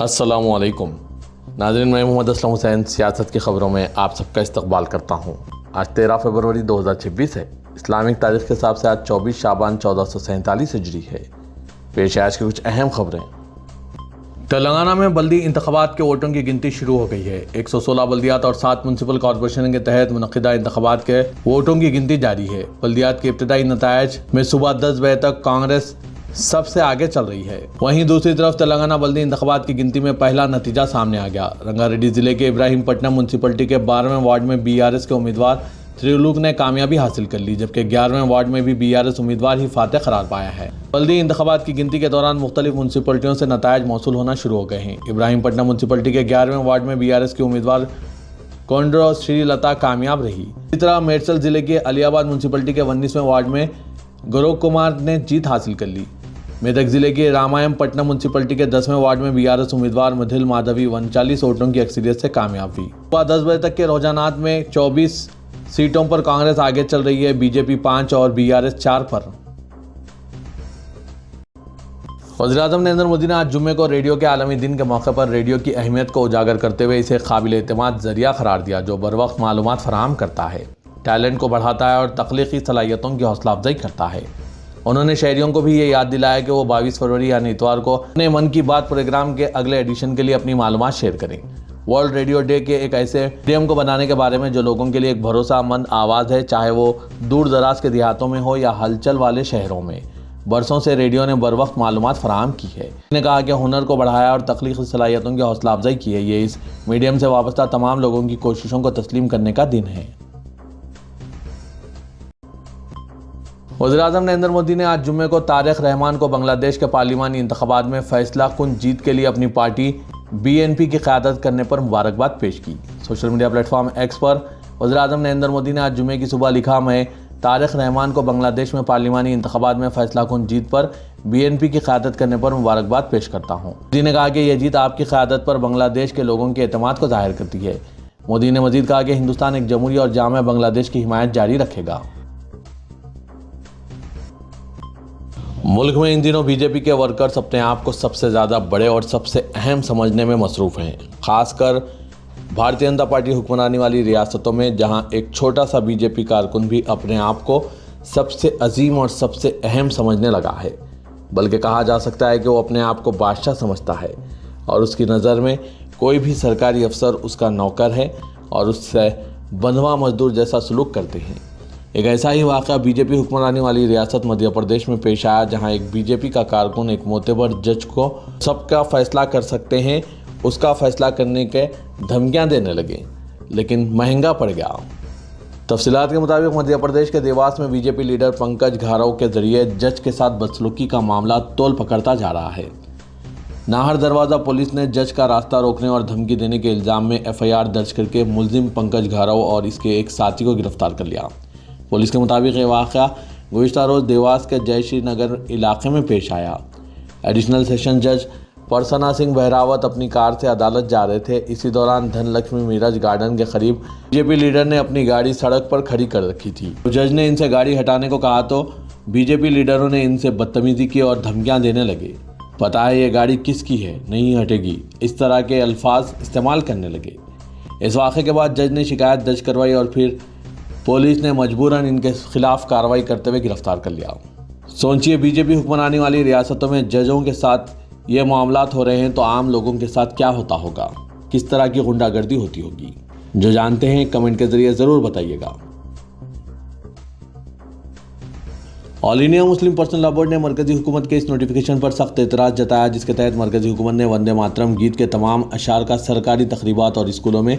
السلام علیکم ناظرین، میں محمد اسلم حسین سیاست کی خبروں میں آپ سب کا استقبال کرتا ہوں۔ آج 13 فروری 2026 ہے۔ اسلامک تاریخ کے حساب سے آج 24 شعبان 1447 ہجری ہے۔ پیش ہے آج کی کچھ اہم خبریں۔ تلنگانہ میں بلدی انتخابات کے ووٹوں کی گنتی شروع ہو گئی ہے۔ 116 بلدیات اور 7 میونسپل کارپوریشن کے تحت منعقدہ انتخابات کے ووٹوں کی گنتی جاری ہے۔ بلدیات کے ابتدائی نتائج میں صبح 10 بجے تک کانگریس سب سے آگے چل رہی ہے۔ وہیں دوسری طرف تلنگانہ بلدی انتخابات کی گنتی میں پہلا نتیجہ سامنے آ گیا۔ رنگا ریڈی ضلع کے ابراہیم پٹنم میونسپلٹی کے 12ویں وارڈ میں BRS کے امیدوار تریلوک نے کامیابی حاصل کر لی، جبکہ 11ویں وارڈ میں بھی BRS امیدوار ہی فاتح قرار پایا ہے۔ بلدی انتخابات کی گنتی کے دوران مختلف میونسپلٹیوں سے نتائج موصول ہونا شروع ہو گئے ہیں۔ ابراہیم پٹنم میونسپلٹی کے 11ویں وارڈ میں BRS کی امیدوار کونڈرو شری لتا کامیاب رہی۔ اسی طرح میرسل ضلع کے علی آباد میونسپلٹی کے 19ویں وارڈ میں گورو کمار نے جیت حاصل کر لی۔ میدک ضلع کے رامائم پٹنم میونسپلٹی کے 10ویں وارڈ میں BRS امیدوار مدھل مادھوی 39 ووٹوں کی اکثریت سے کامیاب ہوئی۔ صبح 10 بجے تک کے رجحانات میں 24 سیٹوں پر کانگریس آگے چل رہی ہے، BJP 5 اور BRS 4 پر۔ وزیراعظم نریندر مودی نے آج جمعے کو ریڈیو کے عالمی دن کے موقع پر ریڈیو کی اہمیت کو اجاگر کرتے ہوئے اسے قابل اعتماد ذریعہ قرار دیا جو بروقت معلومات فراہم کرتا ہے، ٹیلنٹ کو بڑھاتا ہے اور تخلیقی صلاحیتوں کی حوصلہ افزائی کرتا ہے۔ انہوں نے شہریوں کو بھی یہ یاد دلایا کہ وہ 22 فروری یعنی اتوار کو اپنے من کی بات پروگرام کے اگلے ایڈیشن کے لیے اپنی معلومات شیئر کریں۔ ورلڈ ریڈیو ڈے کے ایک ایسے میڈیم کو بنانے کے بارے میں جو لوگوں کے لیے ایک بھروسہ مند آواز ہے، چاہے وہ دور دراز کے دیہاتوں میں ہو یا ہلچل والے شہروں میں۔ برسوں سے ریڈیو نے بروقت معلومات فراہم کی ہے۔ انہوں نے کہا کہ ہنر کو بڑھایا اور تخلیقی صلاحیتوں کی حوصلہ افزائی کی ہے۔ یہ اس میڈیم سے وابستہ تمام لوگوں کی کوششوں کو تسلیم کرنے کا دن ہے۔ وزیراعظم نریندر مودی نے آج جمعے کو طارق رحمان کو بنگلہ دیش کے پارلیمانی انتخابات میں فیصلہ کن جیت کے لیے اپنی پارٹی BNP کی قیادت کرنے پر مبارکباد پیش کی۔ سوشل میڈیا پلیٹ فارم ایکس پر وزیراعظم نریندر مودی نے آج جمعے کی صبح لکھا، میں طارق رحمان کو بنگلہ دیش میں پارلیمانی انتخابات میں فیصلہ کن جیت پر BNP کی قیادت کرنے پر مبارکباد پیش کرتا ہوں۔ مودی نے کہا کہ یہ جیت آپ کی قیادت پر بنگلہ دیش کے لوگوں کے اعتماد کو ظاہر کرتی ہے۔ مودی نے مزید کہا کہ ہندوستان ایک جمہوری اور جامع بنگلہ دیش کی حمایت جاری رکھے گا۔ ملک میں ان دنوں BJP کے ورکرز اپنے آپ کو سب سے زیادہ بڑے اور سب سے اہم سمجھنے میں مصروف ہیں، خاص کر بھارتیہ جنتا پارٹی حکمرانی والی ریاستوں میں، جہاں ایک چھوٹا سا BJP کارکن بھی اپنے آپ کو سب سے عظیم اور سب سے اہم سمجھنے لگا ہے، بلکہ کہا جا سکتا ہے کہ وہ اپنے آپ کو بادشاہ سمجھتا ہے اور اس کی نظر میں کوئی بھی سرکاری افسر اس کا نوکر ہے اور اس سے بندھوا مزدور جیسا سلوک کرتے ہیں۔ ایک ایسا ہی واقعہ BJP حکمرانی والی ریاست مدھیہ پردیش میں پیش آیا، جہاں ایک BJP کا کارکن ایک معتبر جج کو سب کا فیصلہ کر سکتے ہیں اس کا فیصلہ کرنے کے دھمکیاں دینے لگے، لیکن مہنگا پڑ گیا۔ تفصیلات کے مطابق مدھیہ پردیش کے دیواس میں BJP لیڈر پنکج گھارو کے ذریعے جج کے ساتھ بدسلوکی کا معاملہ تول پکڑتا جا رہا ہے۔ ناہر دروازہ پولیس نے جج کا راستہ روکنے اور دھمکی دینے کے الزام میں FIR درج کر کے ملزم پنکج گھارو اور اس کے ایک ساتھی کو گرفتار کر لیا۔ پولیس کے مطابق یہ واقعہ گزشتہ روز دیواس کے جے شری نگر علاقے میں پیش آیا۔ ایڈیشنل سیشن جج پرسنا سنگھ بہراوت اپنی کار سے عدالت جا رہے تھے۔ اسی دوران دھن لکشمی میرج گارڈن کے قریب BJP لیڈر نے اپنی گاڑی سڑک پر کھڑی کر رکھی تھی۔ جج نے ان سے گاڑی ہٹانے کو کہا تو BJP لیڈروں نے ان سے بدتمیزی کی اور دھمکیاں دینے لگے۔ پتہ ہے یہ گاڑی کس کی ہے، نہیں ہٹے گی، اس طرح کے الفاظ استعمال کرنے لگے۔ اس واقعے کے بعد جج نے شکایت درج کروائی اور پھر پولیس نے مجبوراً ان کے خلاف کارروائی کرتے ہوئے گرفتار کر لیا۔ سوچئے BJP حکمرانی والی ریاستوں میں ججوں کے ساتھ یہ معاملات ہو رہے ہیں تو عام لوگوں کے ساتھ کیا ہوتا ہوگا، کس طرح کی غنڈہ گردی ہوتی ہوگی؟ جو جانتے ہیں کمنٹ کے ذریعے ضرور بتائیے گا۔ All India Muslim personal law board نے مرکزی حکومت کے اس نوٹیفیکیشن پر سخت اعتراض جتایا جس کے تحت مرکزی حکومت نے وندے ماترم گیت کے تمام اشعار کا سرکاری تقریبات اور اسکولوں میں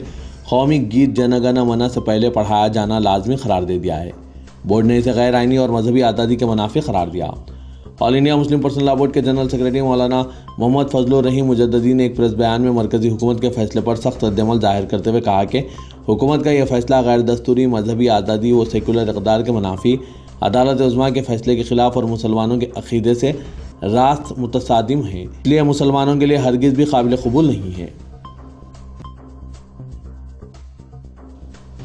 قومی گیت جن گن من سے پہلے پڑھایا جانا لازمی قرار دے دیا ہے۔ بورڈ نے اسے غیر آئینی اور مذہبی آزادی کے منافی قرار دیا۔ All India Muslim personal law board کے جنرل سیکرٹری مولانا محمد فضل الرحیم مجددی نے ایک پریس بیان میں مرکزی حکومت کے فیصلے پر سخت رد عمل ظاہر کرتے ہوئے کہا کہ حکومت کا یہ فیصلہ غیر دستوری، مذہبی آزادی و سیکولر اقدار کے منافی، عدالت عظمیٰ کے فیصلے کے خلاف اور مسلمانوں کے عقیدے سے راست متصادم ہے، اس لیے مسلمانوں کے لیے ہرگز بھی قابل قبول نہیں ہے۔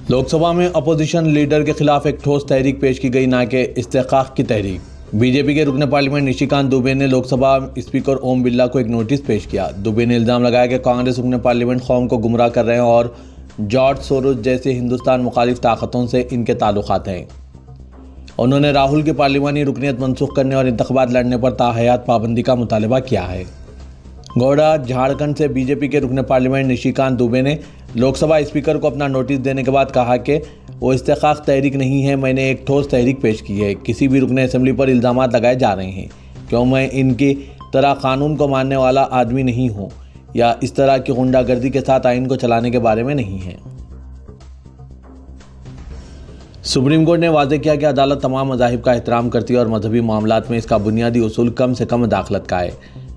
لوک سبھا میں اپوزیشن لیڈر کے خلاف ایک ٹھوس تحریک پیش کی گئی، نہ کہ استحقاق کی تحریک۔ بی جے پی کے رکن پارلیمنٹ نشیکانت دوبے نے لوک سبھا اسپیکر اوم برلا کو ایک نوٹس پیش کیا۔ دوبے نے الزام لگایا کہ کانگریس رکن پارلیمنٹ قوم کو گمراہ کر رہے ہیں اور جارج سوروس جیسے ہندوستان مخالف طاقتوں سے ان کے تعلقات ہیں۔ انہوں نے راہل کی پارلیمانی رکنیت منسوخ کرنے اور انتخابات لڑنے پر تاحیات پابندی کا مطالبہ کیا ہے۔ گوڑا جھارکھنڈ سے بی جے پی کے رکن پارلیمنٹ نشیکانت دوبے نے لوک سبھا اسپیکر کو اپنا نوٹس دینے کے بعد کہا کہ وہ استحقاق تحریک نہیں ہے، میں نے ایک ٹھوس تحریک پیش کی ہے۔ کسی بھی رکن اسمبلی پر الزامات لگائے جا رہے ہیں کیوں میں ان کی طرح قانون کو ماننے والا آدمی نہیں ہوں یا اس طرح کی غنڈہ گردی کے ساتھ آئین کو چلانے کے بارے میں نہیں ہے۔ سپریم کورٹ نے واضح کیا کہ عدالت تمام مذاہب کا احترام کرتی ہے اور مذہبی معاملات میں اس کا بنیادی اصول کم سے کم مداخلت کا ہے۔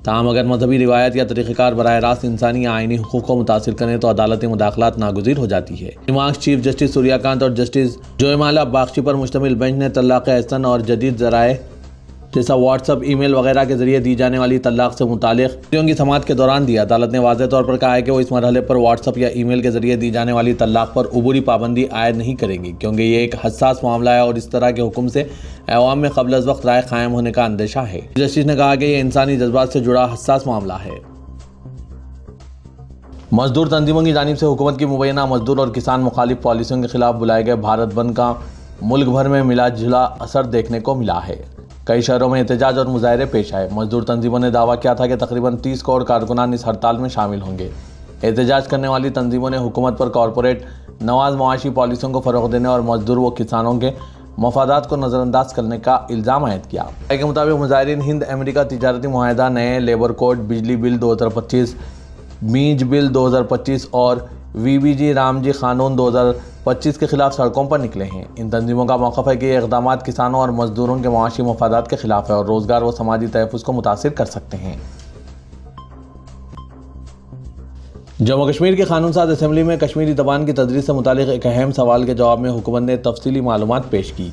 تاہم اگر مذہبی روایت یا طریقہ کار براہ راست انسانی یا آئینی حقوق کو متاثر کریں تو عدالتی مداخلت ناگزیر ہو جاتی ہے۔ ریمارکس چیف جسٹس سوریا کانت اور جسٹس جویمالا باگچی پر مشتمل بینچ نے طلاق احسن اور جدید ذرائع جیسا واٹس ایپ، ای میل وغیرہ کے ذریعے دی جانے والی طلاق سے متعلق خبروں کی سماعت کے دوران دیا۔ عدالت نے واضح طور پر کہا ہے کہ وہ اس مرحلے پر واٹس ایپ یا ای میل کے ذریعے دی جانے والی طلاق پر عبوری پابندی عائد نہیں کرے گی کیونکہ یہ ایک حساس معاملہ ہے اور اس طرح کے حکم سے عوام میں قبل از وقت رائے قائم ہونے کا اندیشہ ہے۔ جسٹس نے کہا کہ یہ انسانی جذبات سے جڑا حساس معاملہ ہے۔ مزدور تنظیموں کی جانب سے حکومت کی مبینہ مزدور اور کسان مخالف پالیسیوں کے خلاف بلائے گئے بھارت بند کا ملک بھر میں ملا جلا اثر دیکھنے کو ملا ہے۔ کئی شہروں میں احتجاج اور مظاہرے پیش آئے۔ مزدور تنظیموں نے دعویٰ کیا تھا کہ تقریباً 30 کروڑ کارکنان اس ہڑتال میں شامل ہوں گے۔ احتجاج کرنے والی تنظیموں نے حکومت پر کارپوریٹ نواز معاشی پالیسیوں کو فروغ دینے اور مزدور و کسانوں کے مفادات کو نظر انداز کرنے کا الزام عائد کیا۔ رائے کے مطابق مظاہرین ہند امریکہ تجارتی معاہدہ، نئے لیبر کوڈ، بجلی بل 2025، بیج بل 2025 اور وی بی جی رام جی قانون 2025 کے خلاف سڑکوں پر نکلے ہیں۔ ان تنظیموں کا موقف ہے کہ یہ اقدامات کسانوں اور مزدوروں کے معاشی مفادات کے خلاف ہے اور روزگار و سماجی تحفظ کو متاثر کر سکتے ہیں۔ جموں کشمیر کے قانون ساز اسمبلی میں کشمیری زبان کی تدریس سے متعلق ایک اہم سوال کے جواب میں حکومت نے تفصیلی معلومات پیش کی۔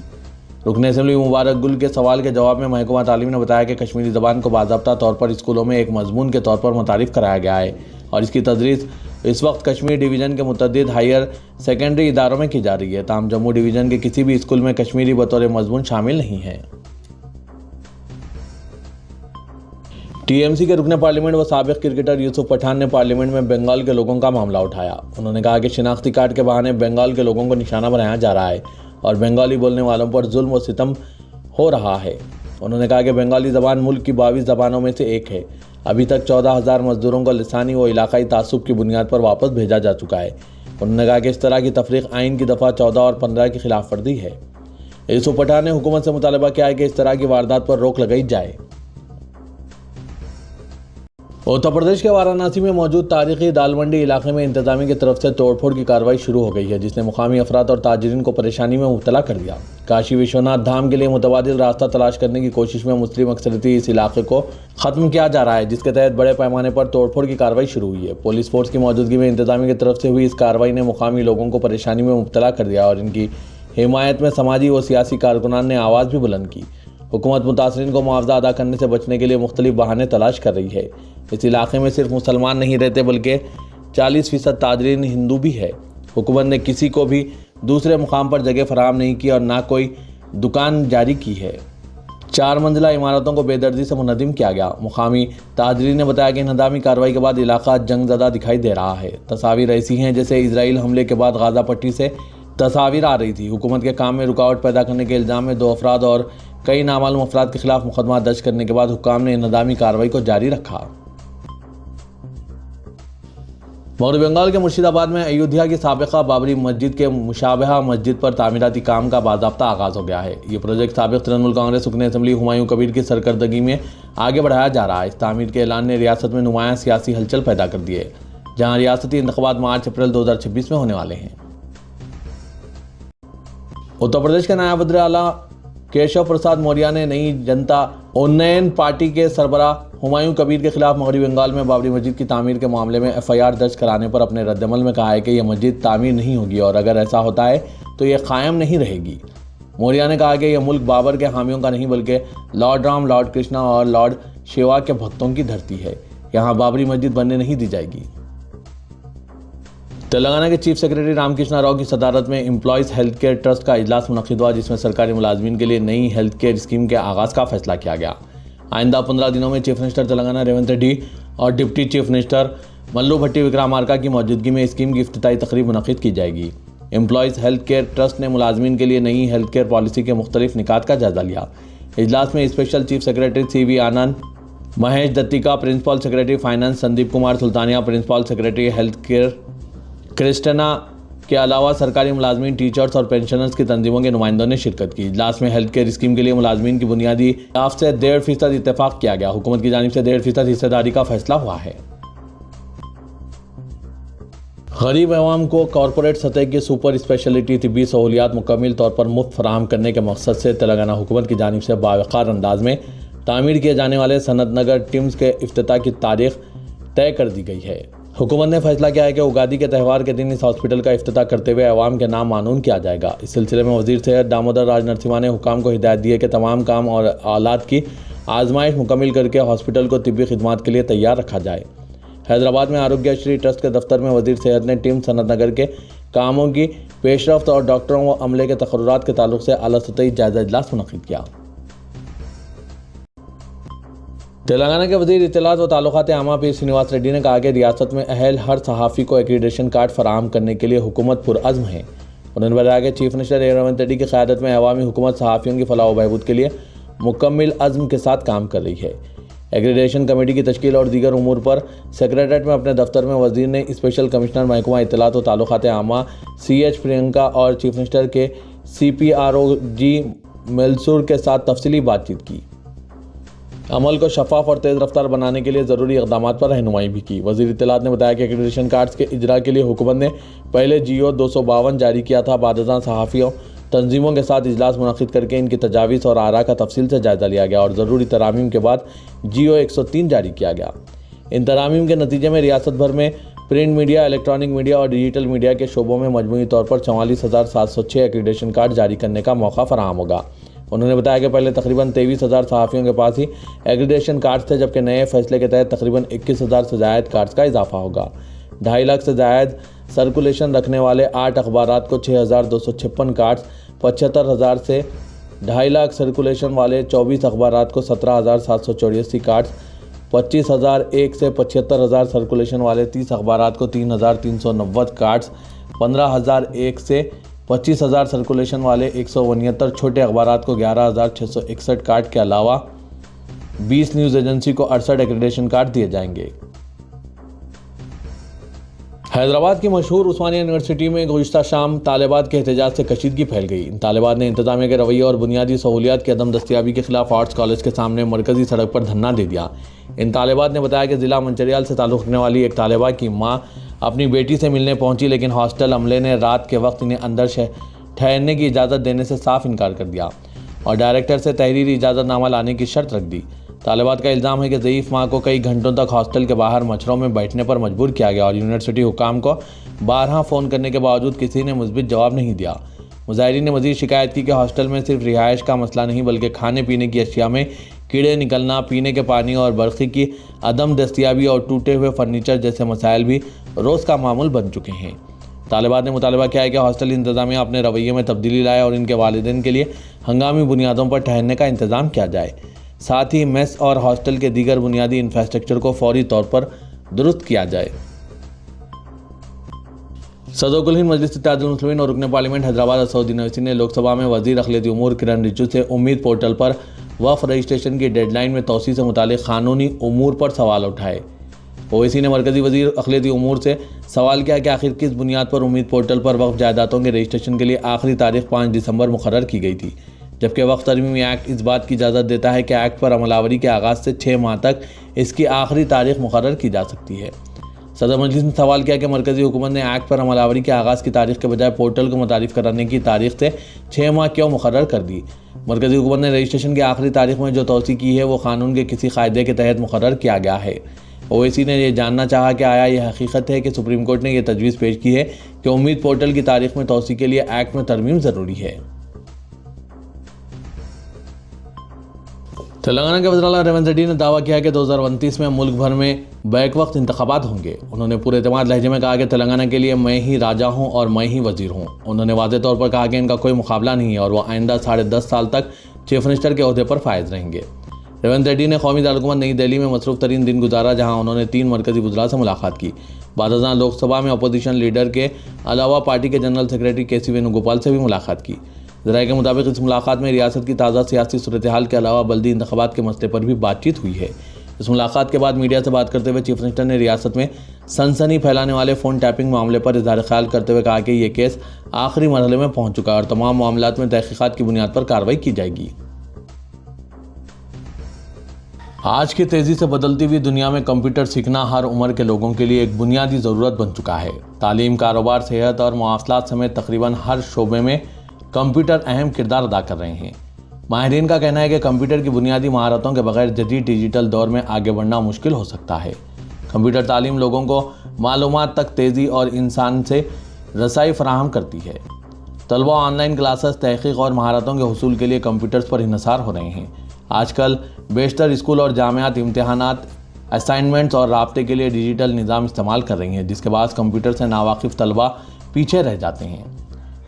رکن اسمبلی مبارک گل کے سوال کے جواب میں محکمہ تعلیم نے بتایا کہ کشمیری زبان کو باضابطہ طور پر اسکولوں میں ایک مضمون کے طور پر متعارف کرایا گیا ہے اور اس کی تدریس اس وقت کشمیر ڈویژن کے متعدد ہائر سیکنڈری اداروں میں کی جا رہی ہے۔ تاہم جموں ڈویژن کے کسی بھی اسکول میں کشمیری بطور مضمون شامل نہیں ہے۔ ٹی ایم سی کے رکن پارلیمنٹ و سابق کرکٹر یوسف پٹھان نے پارلیمنٹ میں بنگال کے لوگوں کا معاملہ اٹھایا۔ انہوں نے کہا کہ شناختی کارڈ کے بہانے بنگال کے لوگوں کو نشانہ بنایا جا رہا ہے اور بنگالی بولنے والوں پر ظلم و ستم ہو رہا ہے۔ انہوں نے کہا کہ بنگالی زبان ملک کی 22 زبانوں میں سے ایک ہے۔ ابھی تک 14,000 مزدوروں کو لسانی و علاقائی تعصب کی بنیاد پر واپس بھیجا جا چکا ہے۔ انہوں نے کہا کہ اس طرح کی تفریق آئین کی دفعہ 14 اور 15 کی خلاف ورزی ہے۔ یوسف پٹھان نے حکومت سے مطالبہ کیا ہے کہ اس طرح کی واردات پر روک لگائی جائے۔ اتر پردیش کے وارانسی میں موجود تاریخی دال منڈی علاقے میں انتظامیہ کی طرف سے توڑ پھوڑ کی کارروائی شروع ہو گئی ہے جس نے مقامی افراد اور تاجرین کو پریشانی میں مبتلا کر دیا۔ کاشی وشوناتھ دھام کے لیے متبادل راستہ تلاش کرنے کی کوشش میں مسلم اکثریتی اس علاقے کو ختم کیا جا رہا ہے جس کے تحت بڑے پیمانے پر توڑ پھوڑ کی کارروائی شروع ہوئی ہے۔ پولیس فورس کی موجودگی میں انتظامیہ کی طرف سے ہوئی اس کارروائی نے مقامی لوگوں کو پریشانی میں مبتلا کر دیا اور ان کی حمایت میں سماجی و سیاسی کارکنان نے آواز بھی بلند کی۔ حکومت متاثرین کو معاوضہ ادا کرنے سے بچنے کے لیے مختلف بہانے تلاش کر رہی ہے۔ اس علاقے میں صرف مسلمان نہیں رہتے بلکہ 40% تاجرین ہندو بھی ہے۔ حکومت نے کسی کو بھی دوسرے مقام پر جگہ فراہم نہیں کی اور نہ کوئی دکان جاری کی ہے۔ 4 منزلہ عمارتوں کو بے دردی سے منہدم کیا گیا۔ مقامی تاجرین نے بتایا کہ انہدامی کارروائی کے بعد علاقہ جنگ زدہ دکھائی دے رہا ہے۔ تصاویر ایسی ہیں جیسے اسرائیل حملے کے بعد غزہ پٹی سے تصاویر آ رہی تھی۔ حکومت کے کام میں رکاوٹ پیدا کرنے کے الزام میں 2 افراد اور کئی نامعلوم افراد کے خلاف مقدمہ درج کرنے کے بعد حکام نے انہدامی کارروائی کو جاری رکھا۔ مغربی بنگال کے مرشید آباد میں ایودھیا کی سابقہ بابری مسجد کے مشابہہ مسجد پر تعمیراتی کام کا باضابطہ آغاز ہو گیا ہے۔ یہ پروجیکٹ سابق ترنمول کانگریس رکن اسمبلی ہمایوں کبیر کی سرکردگی میں آگے بڑھایا جا رہا ہے۔ اس تعمیر کے اعلان نے ریاست میں نمایاں سیاسی ہلچل پیدا کر دی ہے جہاں ریاستی انتخابات مارچ اپریل 2026 میں ہونے والے ہیں۔ اتر پردیش کے نائب وزیر اعلیٰ کیشو پرساد موریہ نے نئی جنتا انن پارٹی کے سربراہ ہمایوں کبیر کے خلاف مغربی بنگال میں بابری مسجد کی تعمیر کے معاملے میں FIR درج کرانے پر اپنے رد عمل میں کہا ہے کہ یہ مسجد تعمیر نہیں ہوگی اور اگر ایسا ہوتا ہے تو یہ قائم نہیں رہے گی۔ موریہ نے کہا کہ یہ ملک بابر کے حامیوں کا نہیں بلکہ لارڈ رام، لارڈ کرشنا اور لارڈ شیوا کے بھکتوں کی دھرتی ہے۔ یہاں بابری مسجد بننے نہیں دی جائے گی۔ تلنگانہ کے چیف سیکرٹری رام کرشنا راؤ کی صدارت میں امپلائیز ہیلتھ کیئر ٹرسٹ کا اجلاس منعقد ہوا، جس میں سرکاری ملازمین کے لیے نئی ہیلتھ کیئر اسکیم کے آغاز کا فیصلہ کیا گیا۔ آئندہ 15 دنوں میں چیف منسٹر تلنگانہ ریونت ریڈی اور ڈپٹی چیف منسٹر ملو بھٹی وکرامارکا کی موجودگی میں اسکیم کی افتتاحی تقریب منعقد کی جائے گی۔ امپلائیز ہیلتھ کیئر ٹرسٹ نے ملازمین کے لیے نئی ہیلتھ کیئر پالیسی کے مختلف نکات کا جائزہ لیا۔ اجلاس میں special chief secretary C V Anand, Mahesh Dattika, principal secretary finance Sandeep Kumar Sultania, principal secretary health care Christina کے علاوہ سرکاری ملازمین، ٹیچرز اور پینشنرز کی تنظیموں کے نمائندوں نے شرکت کی۔ اجلاس میں ہیلتھ کیئر اسکیم کے لیے ملازمین کی بنیادی اعتراف سے 1.5% اتفاق کیا گیا۔ حکومت کی جانب سے 1.5% حصہ داری کا فیصلہ ہوا ہے۔ غریب عوام کو کارپوریٹ سطح کی سپر اسپیشلٹی طبی سہولیات مکمل طور پر مفت فراہم کرنے کے مقصد سے تلنگانہ حکومت کی جانب سے باوقار انداز میں تعمیر کیے جانے والے صنعت نگر ٹمز کے افتتاح کی تاریخ طے کر دی گئی ہے۔ حکومت نے فیصلہ کیا ہے کہ اگادی کے تہوار کے دن اس ہاسپٹل کا افتتاح کرتے ہوئے عوام کے نام معنون کیا جائے گا۔ اس سلسلے میں وزیر صحت دامودر راج نرسمہا نے حکام کو ہدایت دی ہے کہ تمام کام اور آلات کی آزمائش مکمل کر کے ہاسپٹل کو طبی خدمات کے لیے تیار رکھا جائے۔ حیدرآباد میں آروگیہ شری ٹرسٹ کے دفتر میں وزیر صحت نے ٹیم صنعت نگر کے کاموں کی پیش رفت اور ڈاکٹروں و عملے کے تقررات کے تعلق سے اعلیٰ سطحی جائزہ اجلاس منعقد کیا۔ تلنگانہ کے وزیر اطلاعات و تعلقات عامہ پی سرینواس ریڈی نے کہا کہ ریاست میں اہل ہر صحافی کو ایکریڈیشن کارڈ فراہم کرنے کے لیے حکومت پرعزم ہے۔ انہوں نے بتایا کہ چیف منسٹر ریونت ریڈی کی قیادت میں عوامی حکومت صحافیوں کی فلاح و بہبود کے لیے مکمل عزم کے ساتھ کام کر رہی ہے۔ ایگریڈیشن کمیٹی کی تشکیل اور دیگر امور پر سیکریٹریٹ میں اپنے دفتر میں وزیر نے اسپیشل کمشنر محکمہ اطلاعات و تعلقات عامہ سی ایچ پرینکا اور چیف منسٹر کے سی پی آر او جی میلسور کے ساتھ تفصیلی بات چیت کی۔ عمل کو شفاف اور تیز رفتار بنانے کے لیے ضروری اقدامات پر رہنمائی بھی کی۔ وزیر اطلاعات نے بتایا کہ ایکریڈیشن کارڈز کے اجرا کے لیے حکومت نے پہلے جیو 252 جاری کیا تھا۔ بعد ازاں صحافیوں تنظیموں کے ساتھ اجلاس منعقد کر کے ان کی تجاویز اور آراء کا تفصیل سے جائزہ لیا گیا اور ضروری ترامیم کے بعد جیو 103 جاری کیا گیا۔ ان ترامیم کے نتیجے میں ریاست بھر میں پرنٹ میڈیا، الیکٹرانک میڈیا اور ڈیجیٹل میڈیا کے شعبوں میں مجموعی طور پر 44,706 ایکریڈیشن کارڈ جاری کرنے کا موقع فراہم ہوگا۔ انہوں نے بتایا کہ پہلے تقریباً 23,000 صحافیوں کے پاس ہی ایگریڈیشن کارڈز تھے، جبکہ نئے فیصلے کے تحت تقریباً 21,000 سے زائد کارڈز کا اضافہ ہوگا۔ 2.5 لاکھ سے زائد سرکولیشن رکھنے والے 8 اخبارات کو 6,256 کارڈز، 75,000 سے 2.5 لاکھ سرکولیشن والے 24 اخبارات کو 17,784 کارڈز، 25,001 سے 75,000 سرکولیشن والے 30 اخبارات کو 3,390 کارڈز، 15,001 سے 25,000 سرکولیشن والے 169 چھوٹے اخبارات کو 11,661 کارڈ کے علاوہ 20 نیوز ایجنسی کو 68 ایکریڈیشن کارڈ دیے جائیں گے۔ حیدرآباد کی مشہور عثمانیہ یونیورسٹی میں گزشتہ شام طالبات کے احتجاج سے کشیدگی پھیل گئی۔ ان طالبات نے انتظامیہ کے رویے اور بنیادی سہولیات کی عدم دستیابی کے خلاف آرٹس کالج کے سامنے مرکزی سڑک پر دھرنا دے دیا۔ ان طالبات نے بتایا کہ ضلع منچریال سے تعلق رکھنے والی ایک طالبہ کی ماں اپنی بیٹی سے ملنے پہنچی، لیکن ہاسٹل عملے نے رات کے وقت انہیں اندر ٹھہرنے کی اجازت دینے سے صاف انکار کر دیا اور ڈائریکٹر سے تحریری اجازت نامہ لانے کی شرط رکھ دی۔ طالبات کا الزام ہے کہ ضعیف ماں کو کئی گھنٹوں تک ہاسٹل کے باہر مچھروں میں بیٹھنے پر مجبور کیا گیا اور یونیورسٹی حکام کو 12 فون کرنے کے باوجود کسی نے مثبت جواب نہیں دیا۔ مظاہرین نے مزید شکایت کی کہ ہاسٹل میں صرف رہائش کا مسئلہ نہیں بلکہ کھانے پینے کی اشیاء میں کیڑے نکلنا، پینے کے پانی اور برقی کی عدم دستیابی اور ٹوٹے ہوئے فرنیچر جیسے مسائل بھی روز کا معمول بن چکے ہیں۔ طالبات نے مطالبہ کیا ہے کہ ہاسٹل انتظامیہ اپنے رویے میں تبدیلی لائے اور ان کے والدین کے لیے ہنگامی بنیادوں پر ٹھہرنے کا انتظام کیا جائے، ساتھ ہی میس اور ہاسٹل کے دیگر بنیادی انفراسٹرکچر کو فوری طور پر درست کیا جائے۔ صدر کل ہند مجلس اتحاد المسلمین اور رکن پارلیمنٹ حیدرآباد اسدالدین اویسی نے لوک سبھا میں وزیر اقلیتی امور کرن رجیجو سے امید پورٹل پر وقف رجسٹریشن کی ڈیڈ لائن میں توسیع سے متعلق قانونی امور پر سوال اٹھائے۔ اویسی نے مرکزی وزیر اقلیتی امور سے سوال کیا کہ آخر کس بنیاد پر امید پورٹل پر وقف جائیدادوں کے رجسٹریشن کے لیے آخری تاریخ 5 دسمبر مقرر کی گئی تھی، جبکہ وقف ترمیمی ایکٹ اس بات کی اجازت دیتا ہے کہ ایکٹ پر عمل آوری کے آغاز سے 6 ماہ تک اس کی آخری تاریخ مقرر کی جا سکتی ہے۔ صدر مجلس نے سوال کیا کہ مرکزی حکومت نے ایکٹ پر عمل آوری کے آغاز کی تاریخ کے بجائے پورٹل کو متعارف کرانے کی تاریخ سے 6 ماہ کیوں مقرر کر دی۔ مرکزی حکومت نے رجسٹریشن کی آخری تاریخ میں جو توسیع کی ہے وہ قانون کے کسی قاعدے کے تحت مقرر کیا گیا ہے۔ اویسی نے یہ جاننا چاہا کہ آیا یہ حقیقت ہے کہ سپریم کورٹ نے یہ تجویز پیش کی ہے کہ امید پورٹل کی تاریخ میں توسیع کے لیے ایکٹ میں ترمیم ضروری ہے۔ تلنگانہ کے وزیر اعلیٰ ریونت ریڈی نے دعویٰ کیا کہ 2029 میں ملک بھر میں بیک وقت انتخابات ہوں گے۔ انہوں نے پورے اعتماد لہجے میں کہا کہ تلنگانہ کے لیے میں ہی راجا ہوں اور میں ہی وزیر ہوں۔ انہوں نے واضح طور پر کہا کہ ان کا کوئی مقابلہ نہیں ہے اور وہ آئندہ 10.5 سال تک چیف منسٹر کے عہدے پر فائز رہیں گے۔ ریونت ریڈی نے قومی دارالحکومت نئی دہلی میں مصروف ترین دن گزارا، جہاں انہوں نے 3 مرکزی وزراء سے ملاقات کی۔ بعد ازاں لوک سبھا میں اپوزیشن لیڈر کے علاوہ پارٹی کے جنرل سیکریٹری کے سی وینوگوپال سے بھی ملاقات کی۔ ذرائع کے مطابق اس ملاقات میں ریاست کی تازہ سیاسی صورتحال کے علاوہ بلدی انتخابات کے مسئلے پر بھی بات چیت ہوئی ہے۔ اس ملاقات کے بعد میڈیا سے بات کرتے ہوئے چیف منسٹر نے ریاست میں سنسنی پھیلانے والے فون ٹیپنگ معاملے پر اظہار خیال کرتے ہوئے کہا کہ یہ کیس آخری مرحلے میں پہنچ چکا ہے اور تمام معاملات میں تحقیقات کی بنیاد پر کارروائی کی جائے گی۔ آج کی تیزی سے بدلتی ہوئی دنیا میں کمپیوٹر سیکھنا ہر عمر کے لوگوں کے لیے ایک بنیادی ضرورت بن چکا ہے۔ تعلیم، کاروبار، صحت اور مواصلات سمیت تقریباً ہر شعبے میں کمپیوٹر اہم کردار ادا کر رہے ہیں۔ ماہرین کا کہنا ہے کہ کمپیوٹر کی بنیادی مہارتوں کے بغیر جدید ڈیجیٹل دور میں آگے بڑھنا مشکل ہو سکتا ہے۔ کمپیوٹر تعلیم لوگوں کو معلومات تک تیزی اور انسان سے رسائی فراہم کرتی ہے۔ طلباء آن لائن کلاسز، تحقیق اور مہارتوں کے حصول کے لیے کمپیوٹرز پر انحصار ہو رہے ہیں۔ آج کل بیشتر اسکول اور جامعات امتحانات، اسائنمنٹس اور رابطے کے لیے ڈیجیٹل نظام استعمال کر رہی ہیں، جس کے باعث کمپیوٹر سے ناواقف طلباء پیچھے رہ جاتے ہیں۔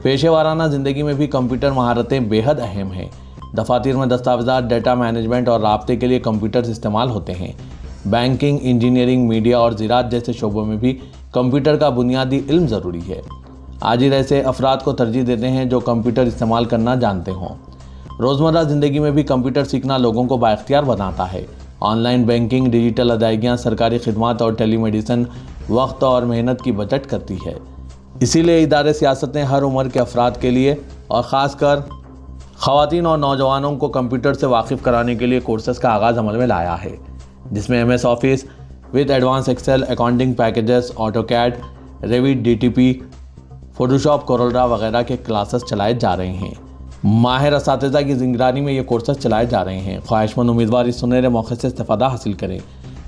پیشہ ورانہ زندگی میں بھی کمپیوٹر مہارتیں بے حد اہم ہیں۔ دفاتر میں دستاویزات، ڈیٹا مینجمنٹ اور رابطے کے لیے کمپیوٹرز استعمال ہوتے ہیں۔ بینکنگ، انجینئرنگ، میڈیا اور زراعت جیسے شعبوں میں بھی کمپیوٹر کا بنیادی علم ضروری ہے۔ آج ایسے افراد کو ترجیح دیتے ہیں جو کمپیوٹر استعمال کرنا جانتے ہوں۔ روزمرہ زندگی میں بھی کمپیوٹر سیکھنا لوگوں کو بااختیار بناتا ہے۔ آن لائن بینکنگ، ڈیجیٹل ادائیگیاں، سرکاری خدمات اور ٹیلی میڈیسن وقت اور محنت کی بچت کرتی ہے۔ اسی لیے ادارے سیاست نے ہر عمر کے افراد کے لیے اور خاص کر خواتین اور نوجوانوں کو کمپیوٹر سے واقف کرانے کے لیے کورسز کا آغاز عمل میں لایا ہے، جس میں MS office with advance Excel, accounting packages, auto CAD, Revit DTP، Photoshop, کورولا وغیرہ کے کلاسز چلائے جا رہے ہیں۔ ماہر اساتذہ کی نگرانی میں یہ کورسز چلائے جا رہے ہیں۔ خواہش مند امیدوار اس سنہرے موقع سے استفادہ حاصل کریں۔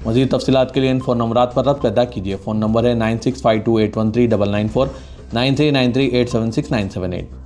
مزید تفصیلات کے لیے ان فون نمبرات پر رابطہ پیدا کیجیے۔ فون نمبر ہے 9652813994، 9393876978۔